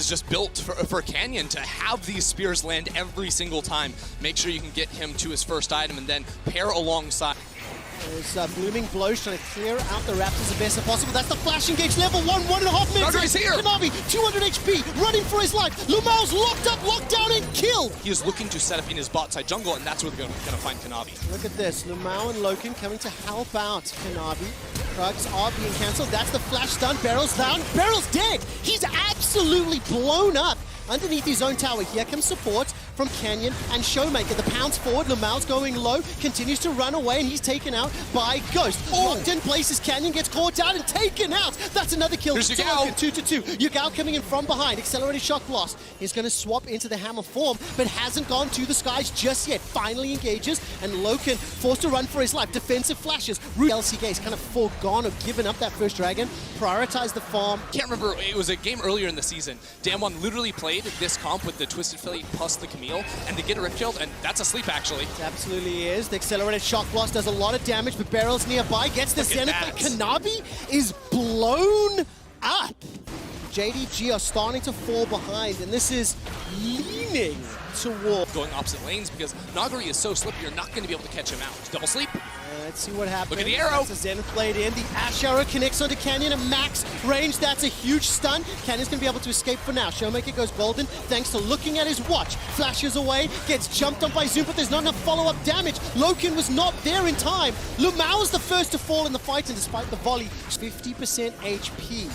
is just built for Canyon to have these spears land every single time. Make sure you can get him to his first item and then pair alongside. There's Blooming Blows trying to clear out the Raptors as best as possible. That's the flash engage level 1, 1.5 minutes. Nagari's here. Kanavi, 200 HP, running for his life. Lumao's locked up, locked down, and killed. He is looking to set up in his bot side jungle, and that's where they're going to find Kanavi. Look at this, Lumao and Loken coming to help out Kanavi. Drugs are being cancelled. That's the flash stun. Barrel's down. Barrel's dead. He's absolutely blown up. Underneath his own tower, here comes support from Canyon and Showmaker. The pounds forward, Lumao's going low, continues to run away, and he's taken out by Ghost. Locked in places, Canyon gets caught out and taken out. That's another kill. Here's Yagao. 2-2. Yagao coming in from behind. Accelerated shock loss. He's going to swap into the hammer form, but hasn't gone to the skies just yet. Finally engages, and Loken forced to run for his life. Defensive flashes. LCK's kind of foregone or given up that first dragon. Prioritized the farm. Can't remember, it was a game earlier in the season. Damwon literally played this comp with the Twisted Philly plus the Camille, and to get a Rift Shield, and that's a sleep actually. It absolutely is. The accelerated shock loss does a lot of damage, but Barrel's nearby, gets the Zenith. Kanavi is blown up. JDG are starting to fall behind, and this is leaning toward going opposite lanes because Nagari is so slippy, you're not going to be able to catch him out. Double sleep. Let's see what happens. Look at the arrow. That's a Zenith blade in. The Ash arrow connects onto Canyon at max range. That's a huge stun. Canyon's going to be able to escape for now. Showmaker goes golden thanks to looking at his watch. Flashes away, gets jumped on by Zoom, but there's not enough follow-up damage. Loken was not there in time. Lumao is the first to fall in the fight, and despite the volley, 50% HP.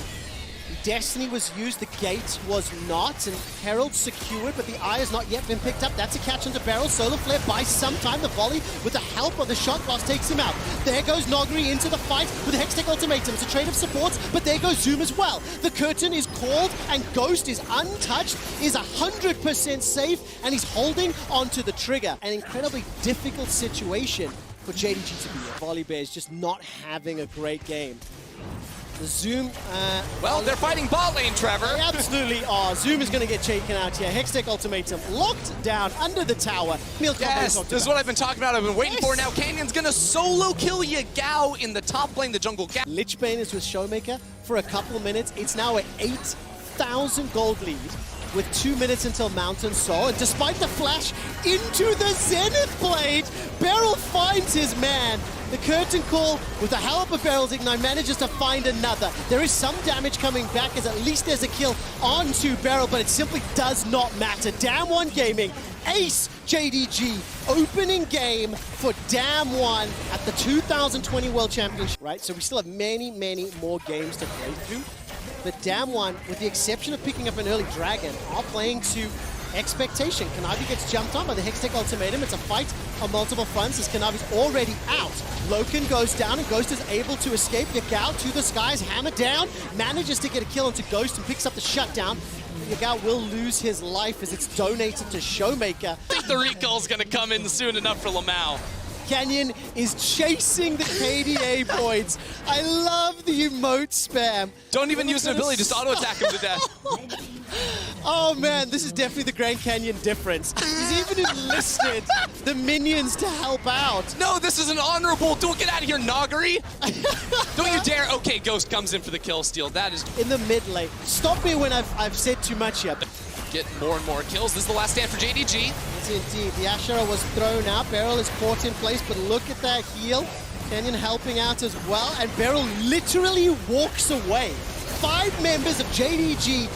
Destiny was used, the gate was not, and Herald secured, but the eye has not yet been picked up. That's a catch onto Barrel. Solar Flare buys some time. The volley, with the help of the shot loss, takes him out. There goes Nagari into the fight with a Hextech Ultimatum. It's a trade of supports, but there goes Zoom as well. The curtain is called, and Ghost is untouched, is 100% safe, and he's holding onto the trigger. An incredibly difficult situation for JDG to be in. Volley Bears just not having a great game. The Zoom, well, they're fighting bot lane, Trevor. They absolutely are. Zoom is going to get taken out here. Hextech Ultimatum locked down under the tower. Yes, this is what I've been talking about. I've been waiting for now. Canyon's going to solo kill Yagao in the top lane, the jungle gap. Lichbane is with Showmaker for a couple of minutes. It's now an 8,000 gold lead with 2 minutes until Mountain Soul. And despite the flash into the Zenith Blade, Beryl finds his man. The curtain call, with the help of Beryl's Ignite, manages to find another. There is some damage coming back, as at least there's a kill onto Beryl, but it simply does not matter. Damwon Gaming, ace JDG, opening game for Damwon at the 2020 World Championship. Right, so we still have many, many more games to play through. But Damwon, with the exception of picking up an early dragon, are playing to expectation. Kanavi gets jumped on by the Hextech Ultimatum. It's a fight on multiple fronts as Kanavi's already out. Loken goes down and Ghost is able to escape. Yagao to the skies, hammer down, manages to get a kill onto Ghost and picks up the shutdown. Yagao will lose his life as it's donated to Showmaker. I think the recall's going to come in soon enough for Lumao. Canyon is chasing the KDA points. I love the emote spam. Don't even use an ability, just auto-attack him to death. Oh man, this is definitely the Grand Canyon difference. He's even enlisted the minions to help out. No, this is an honorable. Don't get out of here, Nagari. Don't you dare. Okay, Ghost comes in for the kill steal. That is in the mid lane. Stop me when I've said too much here. Get more and more kills. This is the last stand for JDG. Yes, indeed. The Ashera was thrown out. Beryl is caught in place, but look at that heal. Canyon helping out as well, and Beryl literally walks away. 5 members of JDG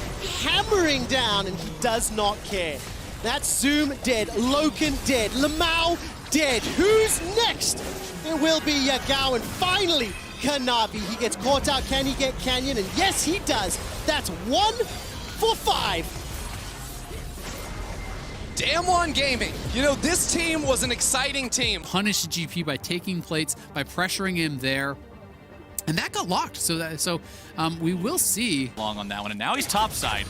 hammering down, and he does not care. That's Zoom dead, Loken dead, Lumao dead. Who's next? It will be Yagao, and finally Kanavi. He gets caught out. Can he get Canyon? And yes, he does. That's 1 for 5. Damwon Gaming. You know, this team was an exciting team. Punished GP by taking plates, by pressuring him there. And that got locked, so we will see. Long on that one, and now he's topside.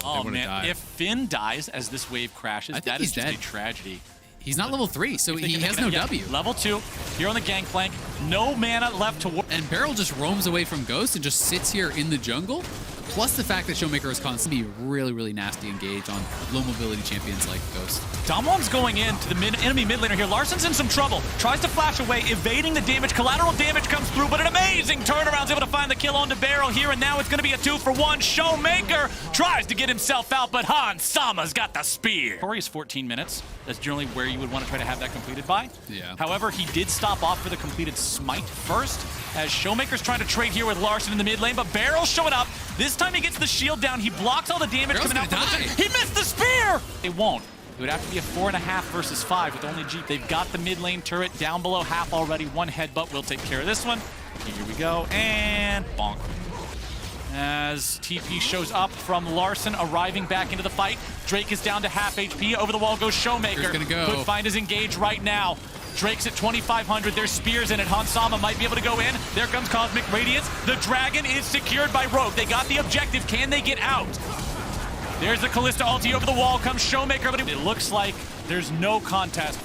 Oh man, died. if Finn dies as this wave crashes, that is just a tragedy. He's not level 3, so he has no W. Level 2, here on the gangplank, no mana left to work. And Beryl just roams away from Ghost and just sits here in the jungle. plus the fact that Showmaker is constantly a really nasty engage on low mobility champions like Ghost. Damwon's going into the enemy mid laner here. Larsen's in some trouble. Tries to flash away, evading the damage. Collateral damage comes through, but an amazing turnaround. Is able to find the kill onto Barrel here, and now it's going to be a 2-for-1. Showmaker tries to get himself out, but Hansama's got the spear. Corey is 14 minutes. That's generally where you would want to try to have that completed by. Yeah. However, he did stop off for the completed smite first, as Showmaker's trying to trade here with Larsen in the mid lane, but Barrel's showing up. This time he gets the shield down. He blocks all the damage Barrel's coming out from gonna the... He missed the spear! They won't. It would have to be a 4.5 versus 5 with only G. They've got the mid lane turret down below half already. One headbutt will take care of this one. Here we go, and bonk. As TP shows up from Larsen, arriving back into the fight. Drake is down to half HP. Over the wall goes Showmaker. Gonna go. Could find his engage right now. Drake's at 2,500. There's spears in it. Hansama might be able to go in. There comes Cosmic Radiance. The dragon is secured by Rogue. They got the objective. Can they get out? There's the Kalista ulti. Over the wall comes Showmaker, but it looks like there's no contest.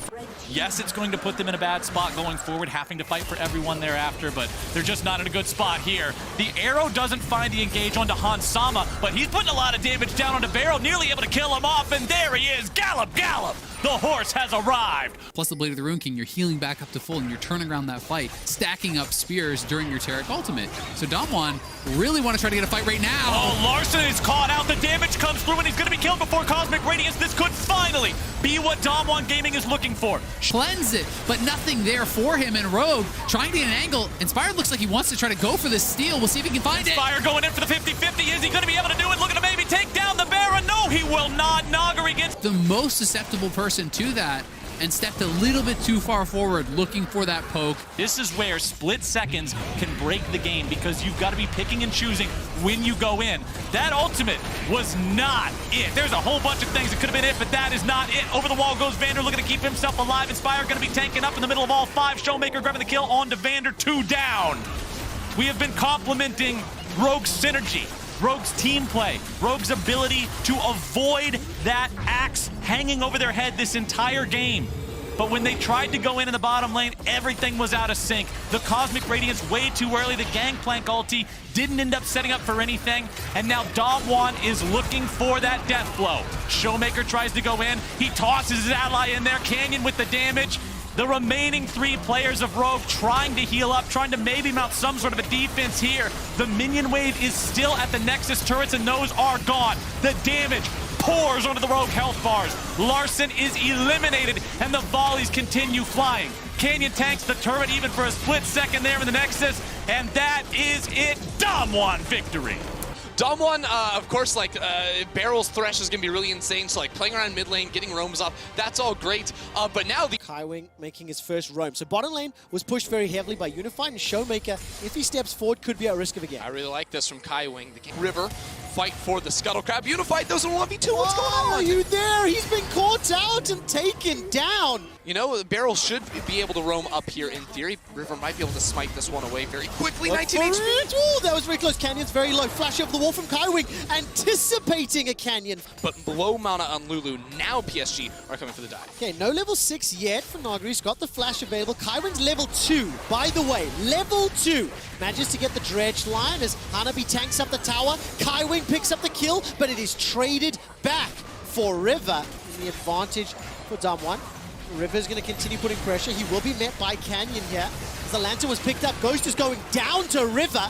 Yes, it's going to put them in a bad spot going forward, having to fight for everyone thereafter, but they're just not in a good spot here. The arrow doesn't find the engage onto Hansama, but he's putting a lot of damage down onto Barrel, nearly able to kill him off, and there he is. Gallop, gallop! The horse has arrived. Plus the Blade of the Rune King, you're healing back up to full, and you're turning around that fight, stacking up spears during your Taric ultimate. So Damwon really want to try to get a fight right now. Oh, Larsen is caught out. The damage comes through, and he's going to be killed before Cosmic Radiance. This could finally be what Damwon Gaming is looking for. Cleanse it, but nothing there for him, and Rogue trying to get an angle. Inspired looks like he wants to try to go for this steal. We'll see if he can find it. Inspire going in for the 50-50. Is he going to be able to do it? Looking to maybe take down the Baron. No, he will not. Nagari gets the most susceptible person to that and stepped a little bit too far forward looking for that poke. This is where split seconds can break the game, because you've got to be picking and choosing when you go in. That ultimate was not it. There's a whole bunch of things that could have been it, but that is not it. Over the wall goes Vander, looking to keep himself alive. Inspire going to be tanking up in the middle of all 5. Showmaker grabbing the kill onto Vander. 2 down. We have been complimenting Rogue's synergy, Rogue's team play, Rogue's ability to avoid that axe hanging over their head this entire game. But when they tried to go in the bottom lane, everything was out of sync. The Cosmic Radiance way too early. The Gangplank ulti didn't end up setting up for anything. And now Damwon is looking for that death blow. Showmaker tries to go in. He tosses his ally in there. Canyon with the damage. The remaining 3 players of Rogue trying to heal up, trying to maybe mount some sort of a defense here. The minion wave is still at the Nexus turrets, and those are gone. The damage pours onto the Rogue health bars. Larsen is eliminated, and the volleys continue flying. Canyon tanks the turret even for a split second there in the Nexus, and that is it. Damwon victory. Damwon, of course, like, Barrel's Thresh is going to be really insane, so, like, playing around mid lane, getting roams up, that's all great. But now the... Kaiwing making his first roam. So bottom lane was pushed very heavily by Unified, and Showmaker, if he steps forward, could be at risk of a game. I really like this from Kaiwing. The River, fight for the Scuttle Crab. Unified doesn't 1v2, what's going on? Are you there? He's been caught out and taken down. You know, Barrel should be able to roam up here in theory. River might be able to smite this one away very quickly. 19 HP. Oh, that was very close. Canyon's very low. Flash over the wall from Kaiwing, anticipating a Canyon. But below mana on Lulu, now PSG are coming for the dive. Okay, no level 6 yet for Nagari. He's got the flash available. Kaiwing's level 2, by the way. Level 2. Manages to get the dredge line as Hanabi tanks up the tower. Kaiwing picks up the kill, but it is traded back for River. And the advantage for Damwon. River's going to continue putting pressure. He will be met by Canyon here. As the lantern was picked up, Ghost is going down to River.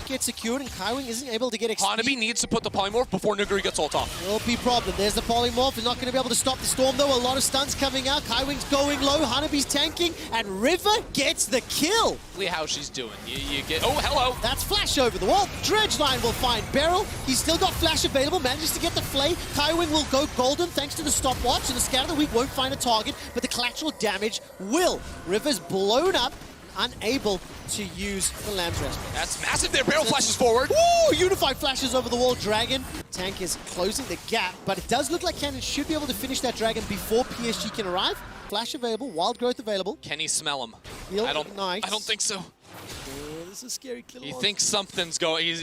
Gets secured, and Kaiwing isn't able to get XP. Hanabi needs to put the polymorph before Nuguri gets ult off. Will be problem. There's the polymorph. He's not going to be able to stop the storm, though. A lot of stuns coming out. Kaiwing's going low. Hanabi's tanking, and River gets the kill. How she's doing. You get... Oh, hello. That's flash over the wall. Dredge line will find Beryl. He's still got flash available. Manages to get the flay. Kaiwing will go golden thanks to the stopwatch, and the Scout of the Week won't find a target, but the collateral damage will. River's blown up, unable to use the Lamb's Rest. That's massive there. Barrel flashes forward. Woo! Unified flashes over the wall. Dragon. Tank is closing the gap, but it does look like Cannon should be able to finish that Dragon before PSG can arrive. Flash available. Wild Growth available. Can he smell him? He'll I don't think so. Oh, this is scary. He thinks something's going.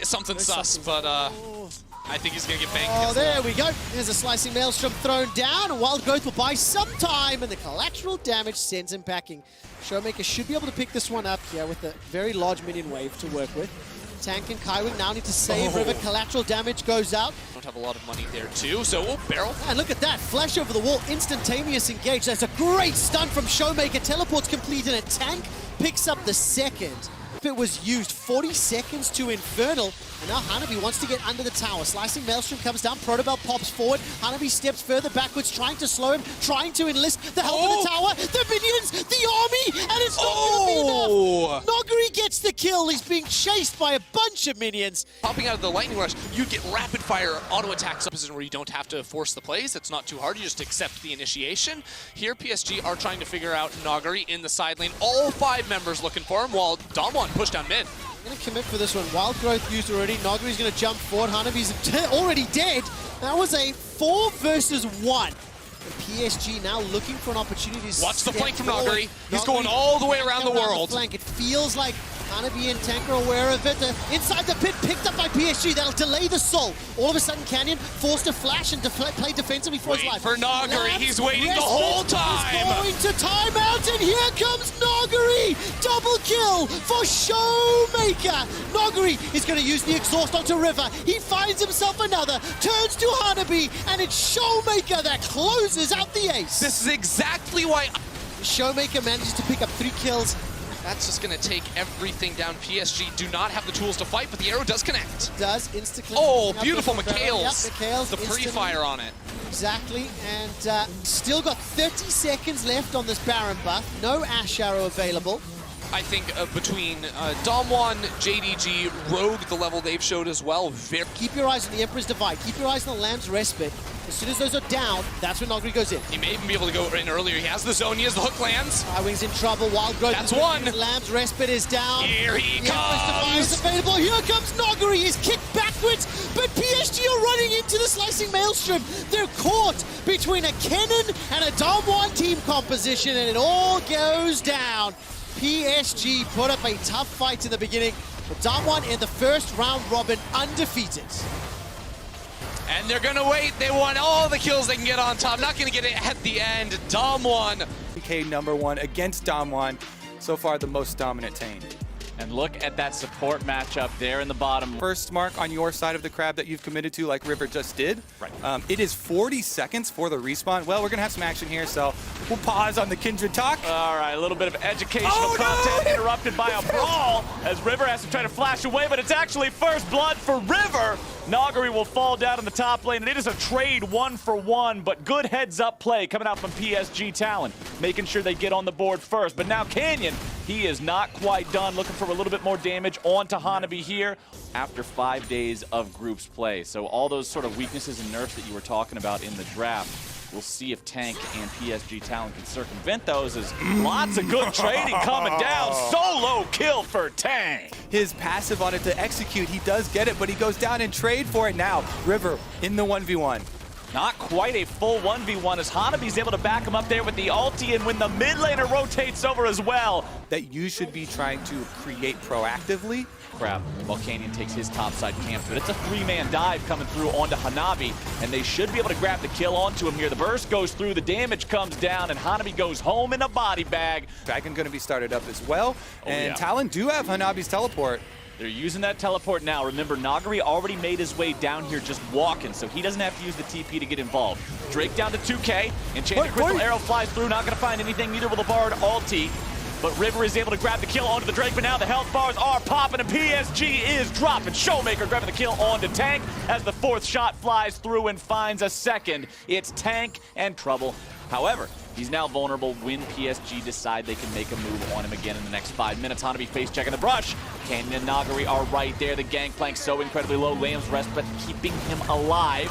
Something's sus, but I think he's going to get banged. Oh, there we go. There's a Slicing Maelstrom thrown down. Wild Growth will buy some time, and the collateral damage sends him packing. Showmaker should be able to pick this one up here with a very large minion wave to work with. Tank and Kaiwing now need to save River. Collateral damage goes out. Don't have a lot of money there too, so Barrel. And look at that, flash over the wall, instantaneous engage. That's a great stun from Showmaker. Teleport's completed and Tank picks up the second. It was used 40 seconds to Infernal, and now Hanabi wants to get under the tower. Slicing Maelstrom comes down, Protobell pops forward, Hanabi steps further backwards, trying to slow him, trying to enlist the help of the tower, the minions, the army, and it's not going to be enough! Noguri gets the kill, he's being chased by a bunch of minions. Popping out of the Lightning Rush, you get rapid fire auto attacks, a position where you don't have to force the plays. It's not too hard, you just accept the initiation. Here PSG are trying to figure out Noguri in the side lane. All 5 members looking for him, while Damwon pushed down mid. I'm going to commit for this one. Wild Growth used already. Noguri's going to jump forward. Hanabi's already dead. That was a 4 versus 1. And PSG now looking for an opportunity to watch the flank from forward. Noguri. He's going all the way around the world. Flank. It feels like Hanabi and Tank are aware of it. Inside the pit, picked up by PSG. That'll delay the soul. All of a sudden, Canyon forced to flash and play defensively for his life. For Noguri, he's waiting the whole time. He's going to timeout, and here comes Noguri. Double kill for Showmaker. Noguri is going to use the exhaust onto River. He finds himself another, turns to Hanabi, and it's Showmaker that closes out the ace. This is exactly why Showmaker manages to pick up 3 kills. That's just going to take everything down. PSG do not have the tools to fight, but the arrow does connect. Does instantly. Oh, beautiful McHale's. Yep, McHale's the pre-fire on it. Exactly, and still got 30 seconds left on this Baron buff. No Ash Arrow available. I think between Damwon, JDG, Rogue, the level they've showed as well. Keep your eyes on the Emperor's Divide. Keep your eyes on the Lamb's Respite. As soon as those are down, that's when Noguri goes in. He may even be able to go in earlier. He has the zone, he has the hook lands. Kaiwing's in trouble. Wild Growth. That's one. Lamb's Respite is down. Here he the Emperor's Divide is available. Here comes Noguri. He's kicked backwards, but PSG are running into the Slicing Maelstrom. They're caught between a Kennen and a Damwon team composition, and it all goes down. PSG put up a tough fight in the beginning, but Damwon in the first round robin undefeated. And they're gonna wait. They want all the kills they can get on top. Not gonna get it at the end. Damwon. PK #1 against Damwon. So far the most dominant Tane. And look at that support matchup there in the bottom. First mark on your side of the crab that you've committed to, like River just did. Right. It is 40 seconds for the respawn. Well, we're going to have some action here, so we'll pause on the Kindred talk. All right, a little bit of educational content interrupted by a brawl as River has to try to flash away, but it's actually first blood for River. Noguri will fall down in the top lane, and it is a trade 1-for-1, but good heads-up play coming out from PSG Talon, making sure they get on the board first. But now Canyon, he is not quite done, looking for a little bit more damage onto Hanabi here after 5 days of groups play. So all those sort of weaknesses and nerfs that you were talking about in the draft, we'll see if Tank and PSG Talon can circumvent those, as lots of good trading coming down. Solo kill for Tank. His passive on it to execute, he does get it, but he goes down and trade for it now. River in the 1v1. Not quite a full 1v1 as Hanabi's able to back him up there with the ulti, and when the mid laner rotates over as well. That you should be trying to create proactively. Crap, while Canyon takes his topside camp, but it's a 3-man dive coming through onto Hanabi, and they should be able to grab the kill onto him here. The burst goes through, the damage comes down, and Hanabi goes home in a body bag. Dragon going to be started up as well, and Talon do have Hanabi's teleport. They're using that teleport now. Remember, Noguri already made his way down here just walking, so he doesn't have to use the TP to get involved. Drake down to 2K. Enchanted Crystal Arrow flies through. Not going to find anything, neither will the Bard ulti. But River is able to grab the kill onto the Drake, but now the health bars are popping, and PSG is dropping. Showmaker grabbing the kill onto Tank as the 4th shot flies through and finds a second. It's Tank and trouble. However, he's now vulnerable when PSG decide they can make a move on him again in the next 5 minutes. Hanabi face checking the brush. Canyon and Noguri are right there. The gangplank so incredibly low. Lamb's Respite keeping him alive.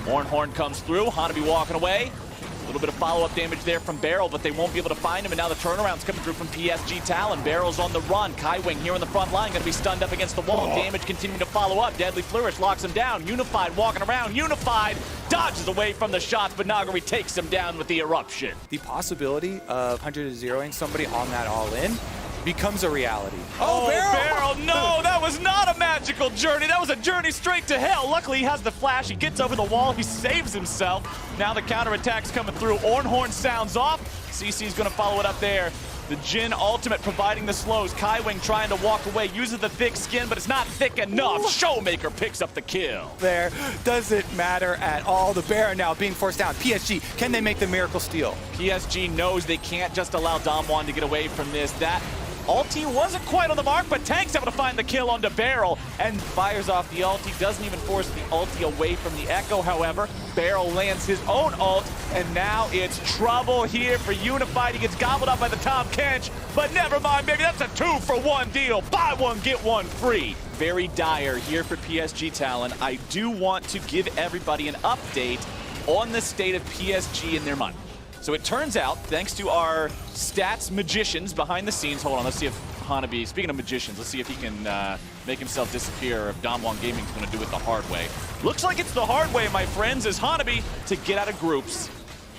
Horn comes through. Hanabi walking away. A little bit of follow-up damage there from Barrel, but they won't be able to find him, and now the turnaround's coming through from PSG Talon. Barrel's on the run. Kaiwing here in the front line, going to be stunned up against the wall. Damage continuing to follow up. Deadly Flourish locks him down. Unified walking around. Unified dodges away from the shots, but Noguri takes him down with the eruption. The possibility of 100-0ing somebody on that all-in becomes a reality. Oh, Barrel! No, that was not a magical journey. That was a journey straight to hell. Luckily, he has the flash. He gets over the wall. He saves himself. Now the counterattack's coming through. Ornhorn sounds off. CC's going to follow it up there The Jin ultimate providing the slows. Kaiwing trying to walk away, uses the thick skin, but it's not thick enough. Showmaker picks up the kill. There doesn't matter at all. The Baron now being forced down. PSG, can they make the miracle steal? PSG knows they can't just allow Damwon to get away from this. That ulti wasn't quite on the mark, but Tank's able to find the kill onto Beryl and fires off the ulti. Doesn't even force the ulti away from the Echo, however. Beryl lands his own ult, and now it's trouble here for Unified. He gets gobbled up by the Tom Kench, but never mind, baby. That's a 2-for-1 deal. Buy one, get one free. Very dire here for PSG Talon. I do want to give everybody an update on the state of PSG and their money. So it turns out, thanks to our stats magicians behind the scenes, hold on, let's see if Hanabi, speaking of magicians, let's see if he can make himself disappear, or if Damwon Gaming's going to do it the hard way. Looks like it's the hard way, my friends, as Hanabi to get out of groups.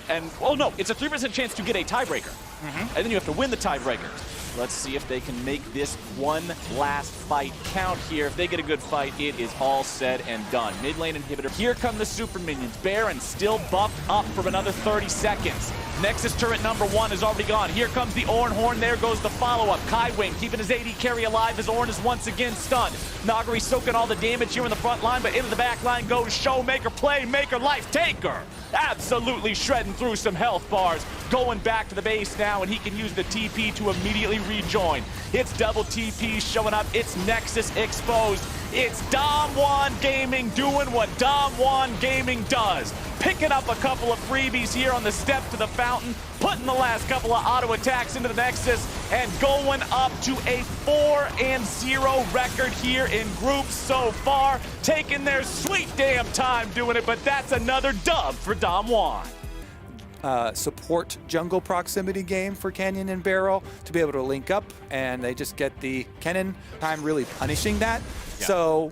And, oh no, it's a 3% chance to get a tiebreaker. And then you have to win the tiebreaker. Let's see if they can make this one last fight count here. If they get a good fight, it is all said and done. Mid lane inhibitor. Here come the super minions. Baron still buffed up for another 30 seconds. Nexus turret number 1 is already gone. Here comes the Ornn Horn. There goes the follow-up. Kaiwing keeping his AD carry alive as Ornn is once again stunned. Nagari soaking all the damage here in the front line, but into the back line goes Showmaker, Playmaker, Life Taker. Absolutely shredding through some health bars. Going back to the base now, and he can use the TP to immediately rejoin. It's double TP showing up. It's Nexus exposed. It's Damwon Gaming doing what Damwon Gaming does. Picking up a couple of freebies here on the step to the fountain, putting the last couple of auto attacks into the Nexus, and going up to a 4-0 record here in groups so far. Taking their sweet damn time doing it, but that's another dub for Damwon. Support jungle proximity game for Canyon and Beryl to be able to link up, and they just get the Kennen time really punishing that. Yeah. So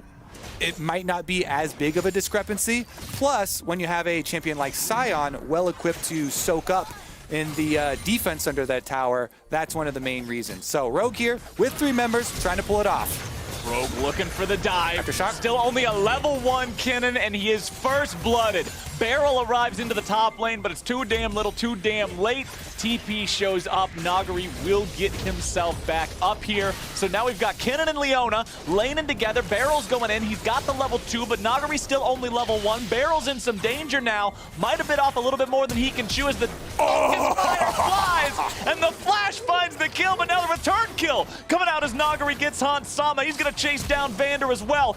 it might not be as big of a discrepancy. Plus, when you have a champion like Sion well equipped to soak up in the defense under that tower, that's one of the main reasons. So Rogue here with 3 members trying to pull it off. Rogue looking for the dive. Aftershock. Still only a level 1 Kennen, and he is first-blooded. Beryl arrives into the top lane, but it's too damn little, too damn late. TP shows up. Nagari will get himself back up here. So now we've got Kennen and Leona laning together. Beryl's going in. He's got the level 2, but Nagari's still only level 1. Beryl's in some danger now. Might have bit off a little bit more than he can chew as the his fire flies, and the flash finds the kill, but now the return kill coming out as Nagari gets Hans Sama. He's going to chase down Vander as well.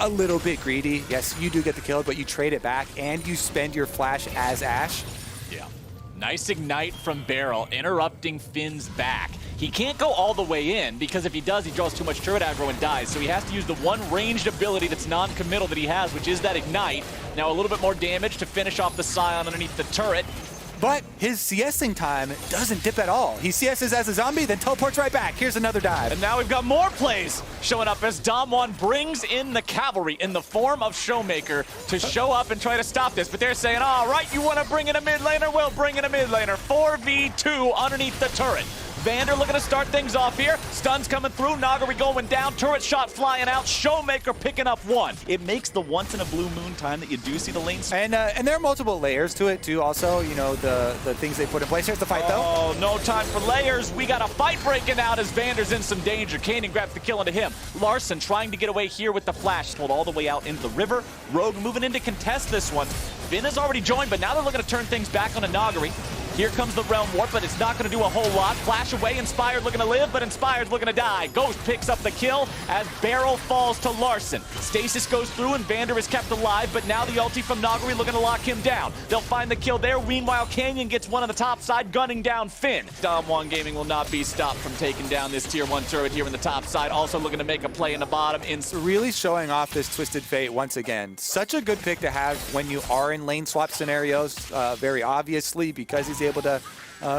A little bit greedy. Yes, you do get the kill, but you trade it back, and you spend your flash as Ashe. Yeah. Nice ignite from Beryl, interrupting Finn's back. He can't go all the way in, because if he does, he draws too much turret aggro and dies. So he has to use the one ranged ability that's non-committal that he has, which is that ignite. Now a little bit more damage to finish off the Scion underneath the turret. But his CSing time doesn't dip at all. He CSs as a zombie, then teleports right back. Here's another dive. And now we've got more plays showing up as Damwon brings in the cavalry in the form of Showmaker to show up and try to stop this. But they're saying, all right, you want to bring in a mid laner? We'll bring in a mid laner. 4v2 underneath the turret. Vander looking to start things off here. Stuns coming through. Nagari going down. Turret shot flying out. Showmaker picking up 1. It makes the once in a blue moon time that you do see the lane. And there are multiple layers to it too. Also, you know, the things they put in place. Here's the fight though. Oh, no time for layers. We got a fight breaking out as Vander's in some danger. Kanan grabs the kill into him. Larson trying to get away here with the flash. Pulled all the way out into the river. Rogue moving in to contest this one. Finn has already joined, but now they're looking to turn things back on a Nagari. Here comes the Realm Warp, but it's not going to do a whole lot. Flash away, Inspired looking to live, but Inspired's looking to die. Ghost picks up the kill as Beryl falls to Larson. Stasis goes through and Vander is kept alive, but now the ulti from Nagari looking to lock him down. They'll find the kill there. Meanwhile, Canyon gets one on the top side, gunning down Finn. Damwon Gaming will not be stopped from taking down this tier 1 turret here in the top side. Also looking to make a play in the bottom. Really showing off this Twisted Fate once again. Such a good pick to have when you are in lane swap scenarios, very obviously, because he's able to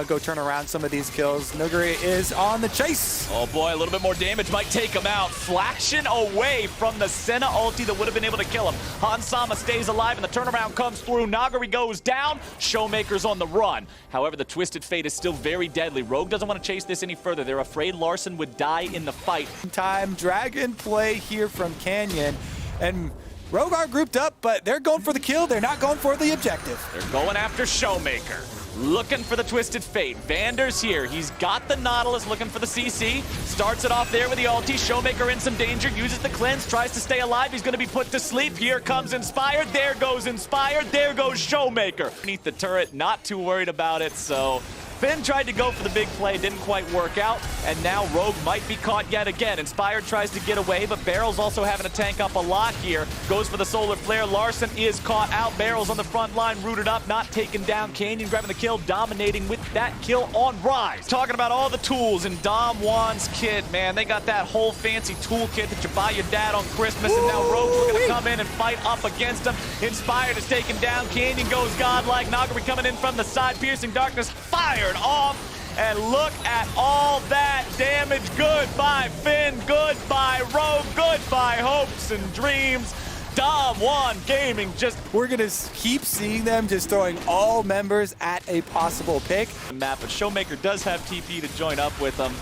go turn around some of these kills. Nuguri is on the chase. Oh boy, a little bit more damage might take him out. Flashing away from the Senna ulti that would have been able to kill him. Hans Sama stays alive and the turnaround comes through. Nagari goes down. Showmaker's on the run. However, the Twisted Fate is still very deadly. Rogue doesn't want to chase this any further. They're afraid Larson would die in the fight. Time dragon play here from Canyon. And Rogue are grouped up, but they're going for the kill. They're not going for the objective. They're going after Showmaker. looking for the Twisted Fate. Vander's here. He's got the Nautilus looking for the CC. Starts it off there with the ulti. Showmaker in some danger. Uses the cleanse. Tries to stay alive. He's going to be put to sleep. Here comes Inspired. There goes Inspired. There goes Showmaker. Beneath the turret. Not too worried about it. So Finn tried to go for the big play, didn't quite work out, and now Rogue might be caught yet again. Inspired tries to get away, but Barrel's also having to tank up a lot here. Goes for the Solar Flare. Larson is caught out. Barrel's on the front line, rooted up, not taken down. Canyon grabbing the kill, dominating with that kill on Rise. Talking about all the tools in Damwon's kit, man. They got that whole fancy toolkit that you buy your dad on Christmas, and now Rogue's going to come in and fight up against him. Inspired is taken down. Canyon goes godlike. Nagari coming in from the side. Piercing Darkness fired off, and look at all that damage. Goodbye Finn, goodbye Rogue, goodbye hopes and dreams. Damwon Gaming just... We're gonna keep seeing them just throwing all members at a possible pick. Map, but Showmaker does have TP to join up with them.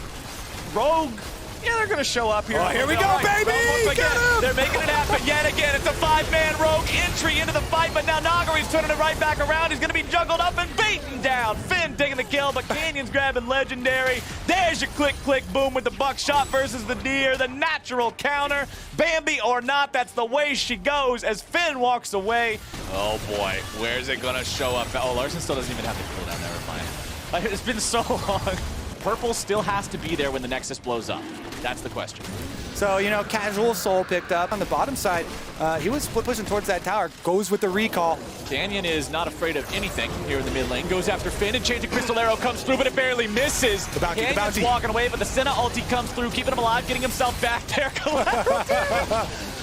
Rogue, yeah, they're gonna show up here. Oh, here we go, baby! They're making it happen yet again. It's a 5-man Rogue entry into the fight, but now Nagari's turning it right back around. He's gonna be juggled up and beaten down. Finn taking the kill, but Canyon's grabbing Legendary. There's your click, click, boom with the buckshot versus the deer. The natural counter. Bambi or not, that's the way she goes as Finn walks away. Oh boy, where's it gonna show up? Oh, Larson still doesn't even have the cooldown. Never mind. It's been so long. Purple still has to be there when the Nexus blows up. That's the question. So, you know, Casual Soul picked up on the bottom side. He was pushing towards that tower. Goes with the recall. Canyon is not afraid of anything here in the mid lane. Goes after Finn and Change of Crystal Arrow comes through, but it barely misses. The bounty, Canyon's the bounty. walking away, but the Senna ulti comes through, keeping him alive, getting himself back there.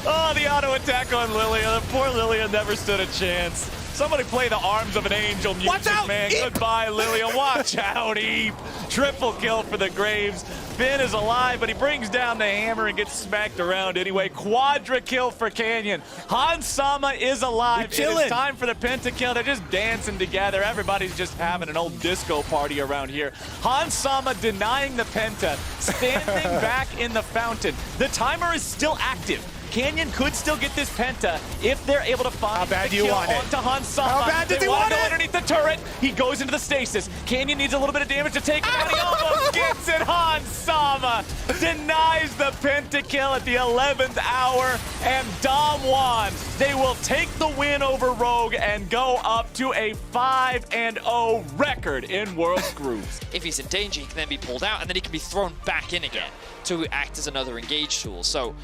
Oh, the auto attack on Lilia. The poor Lilia never stood a chance. Somebody play the Arms of an Angel music, Watch out, man. Eep. Goodbye, Lilia. Watch out, Eep. Triple kill for the Graves. Finn is alive, but he brings down the hammer and gets smacked around anyway. Quadra kill for Canyon. Han Sama is alive. It is time for the pentakill. They're just dancing together. Everybody's just having an old disco party around here. Han Sama denying the penta, standing back in the fountain. The timer is still active. Canyon could still get this penta if they're able to find the kill onto Han Sama. How bad does he want it? Underneath the turret, he goes into the stasis. Canyon needs a little bit of damage to take him out. He almost gets it. Han Sama denies the pentakill at the 11th hour, and Damwon, they will take the win over Rogue and go up to a 5-0 record in World's Groups. If he's in danger, he can then be pulled out, and then he can be thrown back in again to act as another engage tool. So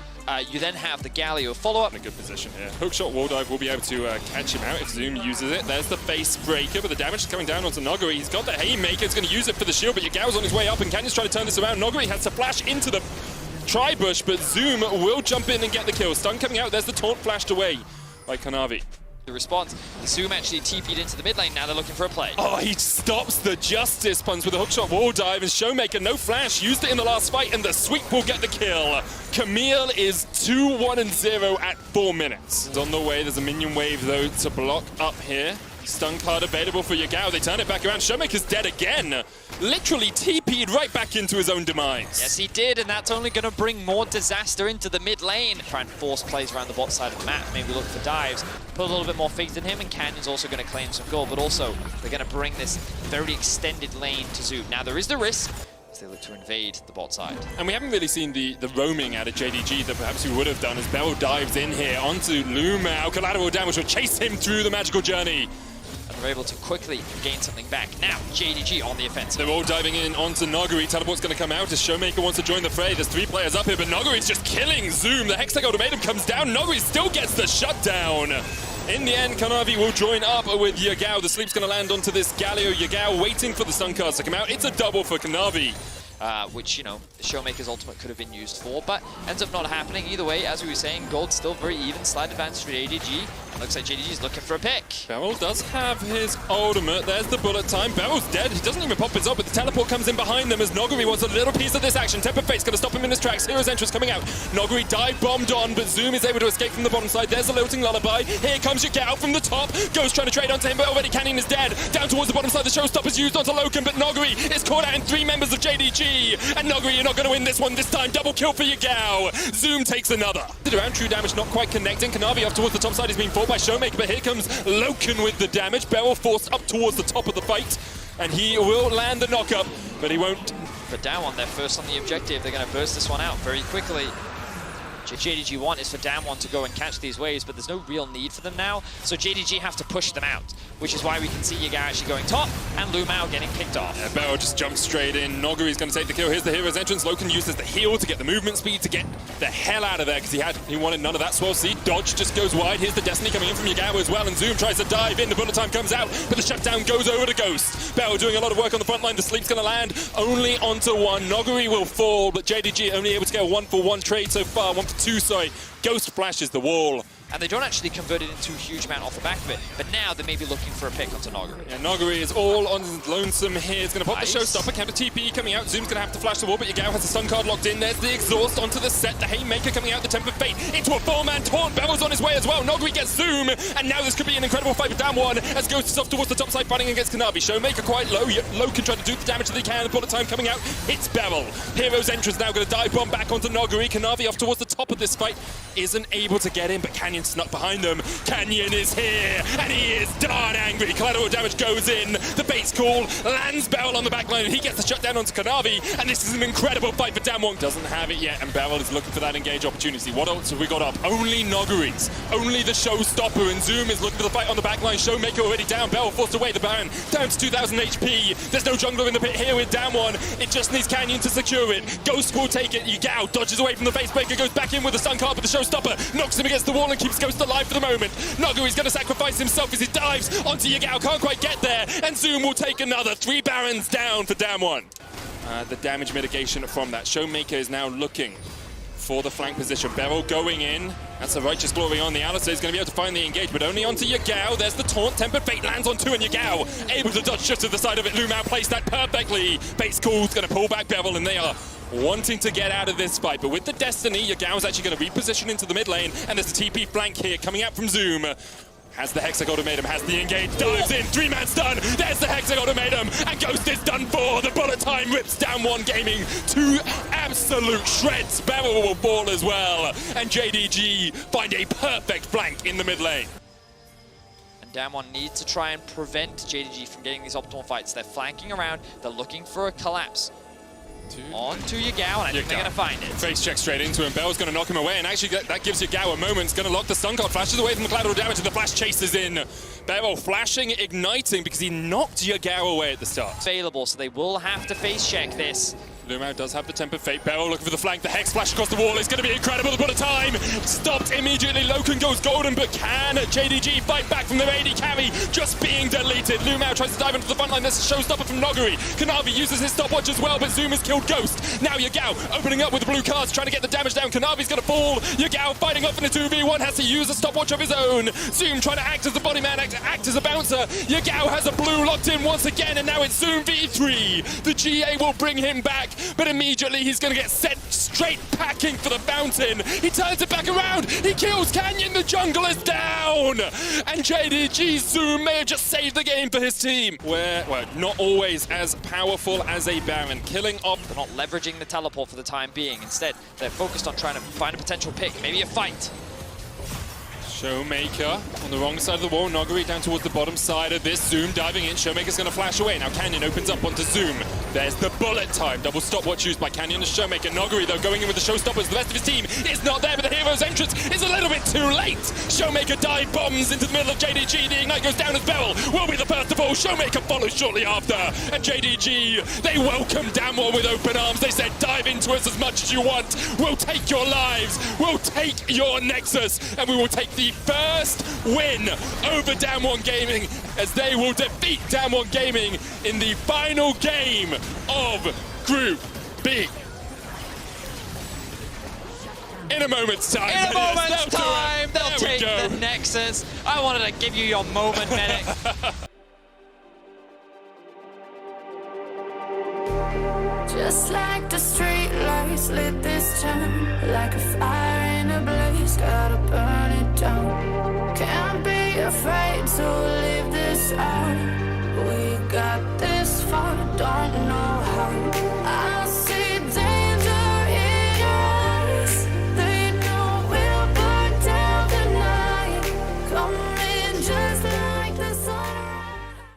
you then have the Galio follow-up. In a good position here. Hookshot wall dive will be able to catch him out if Zoom uses it. There's the base breaker, but the damage is coming down onto Nogari. He's got the Haymaker, he's going to use it for the shield, but Yagao's on his way up, and Canyon's trying to turn this around. Nogari has to flash into the tri-bush, but Zoom will jump in and get the kill. Stun coming out, there's the taunt flashed away by Kanavi. The response, Zoom actually TP'd into the mid lane, now they're looking for a play. Oh, he stops the Justice Punch with a hookshot wall dive, and Showmaker, no flash, used it in the last fight, and the sweep will get the kill. Camille is 2-1-0 at 4 minutes. It's on the way, there's a minion wave though to block up here. Stun card available for Yagao, they turn it back around, Showmaker's dead again. Literally TP'd right back into his own demise. Yes, he did, and that's only going to bring more disaster into the mid lane. Try and force plays around the bot side of the map, maybe look for dives. Put a little bit more faith in him, and Canyon's also going to claim some gold, but also they're going to bring this very extended lane to Zoom. Now, there is the risk as they look to invade the bot side. And we haven't really seen the roaming out of JDG that perhaps we would have done as Bell dives in here onto Lumao. Collateral damage will chase him through the magical journey. And they're able to quickly gain something back. Now, JDG on the offensive. They're all diving in onto Nogari. Teleport's going to come out as Showmaker wants to join the fray. There's 3 players up here, but Nogari's just killing Zoom. The Hextech ultimatum comes down. Nogari still gets the shutdown. In the end, Kanavi will join up with Yagao. The sleep's going to land onto this Galio. Yagao waiting for the stun cards to come out. It's a double for Kanavi. Which, you know, Showmaker's ultimate could have been used for, but ends up not happening. Either way, as we were saying, gold's still very even. Slight advantage for JDG. Looks like JDG's looking for a pick. Beryl does have his ultimate. There's the bullet time. Beryl's dead. He doesn't even pop his up, but the teleport comes in behind them as Nogari wants a little piece of this action. Tempered Fate's going to stop him in his tracks. Hero's entrance coming out. Nogari dive bombed on, but Zoom is able to escape from the bottom side. There's a lilting lullaby. Here comes Yagao from the top. Ghost trying to trade onto him, but already Canyon is dead. Down towards the bottom side, the showstopper's used onto Loken, but Nogari is caught out in 3 members of JDG. And Nogari, you're not going to win this one this time. Double kill for Yagao. Zoom takes another. Around true damage, not quite connecting. Kanavi up towards the top side is being fought by Showmaker, but here comes Loken with the damage. Beryl forced up towards the top of the fight. and he will land the knock-up, but he won't. But Damwon, they're first on the objective. They're going to burst this one out very quickly. JDG want is for Damwon to go and catch these waves, but there's no real need for them now. So JDG have to push them out, which is why we can see Yagao actually going top and Lumao getting picked off. Yeah, Barrel just jumps straight in. Noguri's going to take the kill. Here's the hero's entrance. Loken uses the heal to get the movement speed to get the hell out of there because he wanted none of that swell seed. Dodge just goes wide. Here's the Destiny coming in from Yagao as well, and Zoom tries to dive in. The bullet time comes out, but the shutdown goes over to Ghost. Barrel doing a lot of work on the front line. The sleep's going to land only onto one. Noguri will fall, but JDG only able to get a 1-for-1 trade so far. 1-for-2, sorry. Ghost flashes the wall. And they don't actually convert it into a huge amount off the back of it, but now they may be looking for a pick onto Noguri. Yeah, Noguri is all on lonesome here. He's going to pop the showstopper, counter TP coming out. Zoom's going to have to flash the wall, but Yagao has the stun card locked in. There's the exhaust onto the set. The Haymaker coming out, the Temper Fate into a 4-man taunt. Bevel's on his way as well. Noguri gets Zoom, and now this could be an incredible fight for Damwon as Ghost is off towards the top side fighting against Kanavi. Showmaker quite low. Low can try to do the damage that he can. The bullet time coming out. Hits Bevel. Hero's entrance now going to dive bomb back onto Noguri. Kanavi off towards the top of this fight isn't able to get in, but Canyon snuck behind them. Canyon is here, and he is darn angry. Collateral damage goes in. The bait's call lands Beryl on the back line, and he gets the shutdown onto Kanavi, and this is an incredible fight for Damwon. Doesn't have it yet, and Beryl is looking for that engage opportunity. What else have we got up? Only Noguri's. Only the showstopper, and Zoom is looking for the fight on the back line. Showmaker already down. Beryl forced away the Baron. Down to 2,000 HP. There's no jungler in the pit here with Damwon. It just needs Canyon to secure it. Ghost will take it. Yagao dodges away from the face breaker, goes back in with the stun card, but the showstopper knocks him against the wall and keeps Ghost alive for the moment. Noguri's going to sacrifice himself as he dives onto Yagao. Can't quite get there, and Zoom will take another 3 Barons down for Damwon. The damage mitigation from that. Showmaker is now looking for the flank position. Beryl going in. That's a Righteous Glory on. The Alistair is going to be able to find the engage, but only onto Yagao. There's the taunt. Tempered Fate lands on 2, and Yagao able to dodge just to the side of it. Lumao placed that perfectly. Bait's cool's going to pull back Beryl, and they are wanting to get out of this fight. But with the Destiny, Yagao's actually going to reposition into the mid lane, and there's a TP flank here coming out from Zoom. Has the Hexag Ultimatum, has the engage, dives in, 3-man stun, there's the Hexag Ultimatum, and Ghost is done for. The bullet time rips Damwon Gaming to absolute shreds. Beryl will fall as well, and JDG find a perfect flank in the mid lane. And Damwon needs to try and prevent JDG from getting these optimal fights. They're flanking around, they're looking for a collapse. On to Yagao, and I think they're going to find it. Face check straight into him. Bell's going to knock him away, and actually that gives Yagao a moment. It's going to lock the stun card, flashes away from the collateral damage, and the flash chases in. Beryl flashing, igniting, because he knocked Yagao away at the start. Available, so they will have to face check this. Lumao does have the Tempered Fate. Beryl looking for the flank. The Hex flash across the wall is going to be incredible. The bullet time stopped immediately. Loken goes golden, but can JDG fight back from their AD carry just being deleted? Lumao tries to dive into the front line. There's a showstopper from Noguri. Kanavi uses his stopwatch as well, but Zoom has killed Ghost. Now Yagao opening up with the blue cards, trying to get the damage down. Kanavi's going to fall. Yagao fighting off in a 2v1, has to use a stopwatch of his own. Zoom trying to act as the body man, act as a bouncer. Yagao has a blue locked in once again, and now it's Zoom v3. The GA will bring him back, but immediately he's going to get sent straight packing for the fountain. He turns it back around. He kills Canyon. The jungle is down. And JDG Zoom may have just saved the game for his team. Well, not always as powerful as a Baron. Killing off. They're not leveraging the teleport for the time being. Instead, they're focused on trying to find a potential pick, maybe a fight. Showmaker on the wrong side of the wall. Noguri down towards the bottom side of this. Zoom diving in. Showmaker's going to flash away. Now Canyon opens up onto Zoom. There's the bullet time. Double stopwatch used by Canyon and Showmaker. Noguri, though, going in with the showstoppers. The rest of his team is not there, but the hero's entrance is a little bit too late. Showmaker dive bombs into the middle of JDG. The ignite goes down as Beryl will be the first of all. Showmaker follows shortly after. And JDG, they welcome Damwon with open arms. They said, dive into us as much as you want. We'll take your lives. We'll take your Nexus. And we will take the first win over Damwon Gaming as they will defeat Damwon Gaming in the final game of Group B. In a moment's time. In a moment's time, they'll take go. the Nexus. I wanted to give you your moment, Medic. Just like the street lights lit this town, like a fire in a blaze, gotta burn it down. Can't be afraid to leave this out. We got